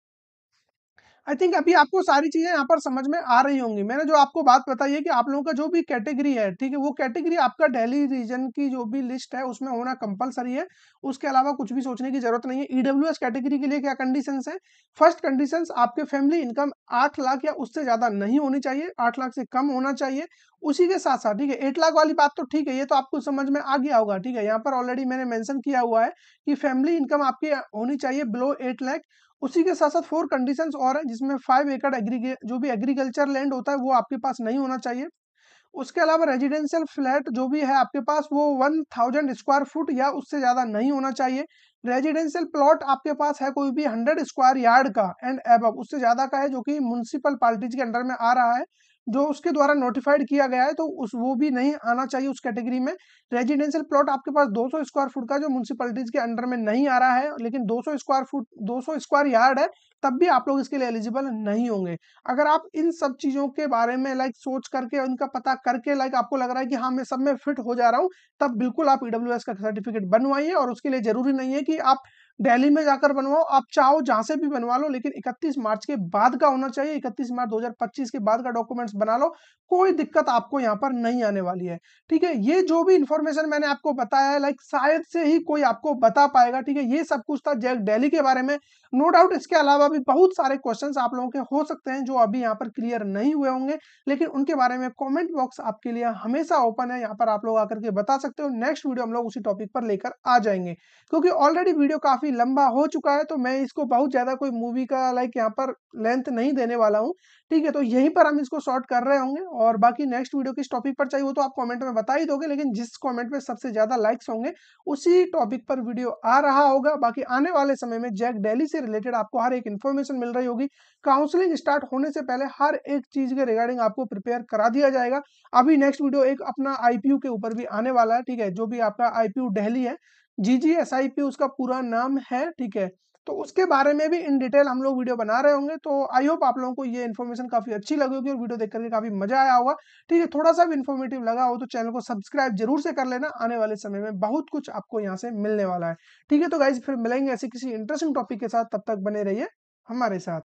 आई थिंक अभी आपको सारी चीज़ें यहाँ पर समझ में आ रही होंगी। मैंने जो आपको बात बताई है कि आप लोगों का जो भी कैटेगरी है, ठीक है? वो कैटेगरी आपका दिल्ली रीजन की जो भी लिस्ट है, उसमें होना कंपल्सरी है। उसके अलावा कुछ भी सोचने की ज़रूरत नहीं है। ईडब्ल्यूएस कैटेगरी के लिए क्या कंडीशंस हैं? फर्स्ट कंडीशंस आपके फैमिली इनकम 8 लाख या उससे ज़्यादा नहीं होनी चाहिए, 8 लाख से कम होना चाहिए। उसी के साथ-साथ ठीक है, 8 लाख वाली बात तो ठीक है, ये तो आपको समझ में आ गया होगा, ठीक है? यहाँ पर ऑलरेडी मैंने मेंशन किया हुआ है कि फैमिली इनकम आपकी होनी चाहिए बिलो 8 लाख। उसी के साथ-साथ 4 कंडीशंस और हैं जिसमें 5 एकड़ जो भी एग्रीकल्चर लैंड होता है वो आपके पास नहीं होना चाहिए। उसके अलावा रेजिडेंशियल फ्लैट जो भी है आपके पास वो 1000 स्क्वायर फुट या उससे ज़्यादा नहीं होना चाहिए। रेजिडेंशियल प्लॉट आपके पास है कोई भी 100 स्क्वायर यार्ड का एंड अबव, उससे ज़्यादा का है जो कि म्युनिसिपल पार्टीज के अंडर में आ रहा है, जो उसके द्वारा नोटिफाइड किया गया है, तो उस वो भी नहीं आना चाहिए उस कैटेगरी में। रेजिडेंशियल प्लॉट आपके पास 200 स्क्वायर फुट का जो म्युनिसिपैलिटीज के अंडर में नहीं आ रहा है, लेकिन 200 स्क्वायर यार्ड है, तब भी आप लोग इसके लिए एलिजिबल नहीं होंगे। अगर आप इन सब चीज़ों के बारे में सोच करके इनका पता करके आपको लग रहा है कि हाँ, मैं सब में फिट हो जा रहा हूँ, तब बिल्कुल आप ईडब्ल्यूएस का सर्टिफिकेट बनवाइए। और उसके लिए ज़रूरी नहीं है कि आप दिल्ली में जाकर बनवाओ, आप चाहो जहाँ से भी बनवा लो, लेकिन 31 मार्च के बाद का होना चाहिए। 31 मार्च 2025 के बाद का डॉक्यूमेंट्स बना लो, कोई दिक्कत आपको यहाँ पर नहीं आने वाली है, ठीक है? ये जो भी इन्फॉर्मेशन मैंने आपको बताया है, शायद से ही कोई आपको बता पाएगा, ठीक है? ये सब कुछ था जैक डेली के बारे में। नो डाउट इसके अलावा भी बहुत सारे क्वेश्चंस आप लोगों के हो सकते हैं जो अभी यहाँ पर क्लियर नहीं हुए होंगे, लेकिन उनके बारे में कमेंट बॉक्स आपके लिए हमेशा ओपन है। यहाँ पर आप लोग आकर के बता सकते हो। नेक्स्ट वीडियो हम लोग उसी टॉपिक पर लेकर आ जाएंगे, क्योंकि ऑलरेडी वीडियो काफी लंबा हो चुका है, तो मैं इसको बहुत ज्यादा कोई मूवी का यहाँ पर लेंथ नहीं देने वाला हूँ, ठीक है? तो यहीं पर हम इसको शॉर्ट कर रहे होंगे, और बाकी नेक्स्ट वीडियो किस टॉपिक पर चाहिए वो तो आप कमेंट में बता ही दोगे, लेकिन जिस कमेंट में सबसे ज्यादा लाइक्स होंगे उसी टॉपिक पर वीडियो आ रहा होगा। बाकी आने वाले समय में जैक डेली से रिलेटेड आपको हर एक इन्फॉर्मेशन मिल रही होगी। काउंसलिंग स्टार्ट होने से पहले हर एक चीज के रिगार्डिंग आपको प्रिपेयर करा दिया जाएगा। अभी नेक्स्ट वीडियो एक अपना आईपीयू के ऊपर भी आने वाला है, ठीक है? जो भी आपका आईपीयू दिल्ली है, जीजीएसआईपी उसका पूरा नाम है, ठीक है? तो उसके बारे में भी इन डिटेल हम लोग वीडियो बना रहे होंगे। तो आई होप आप लोगों को ये इन्फॉर्मेशन काफी अच्छी लगी होगी और वीडियो देख करके काफी मजा आया होगा, ठीक है? थोड़ा सा भी इन्फॉर्मेटिव लगा हो तो चैनल को सब्सक्राइब जरूर से कर लेना। आने वाले समय में बहुत कुछ आपको यहाँ से मिलने वाला है, ठीक है? तो गाइज फिर मिलेंगे ऐसे किसी इंटरेस्टिंग टॉपिक के साथ, तब तक बने रहिए हमारे साथ।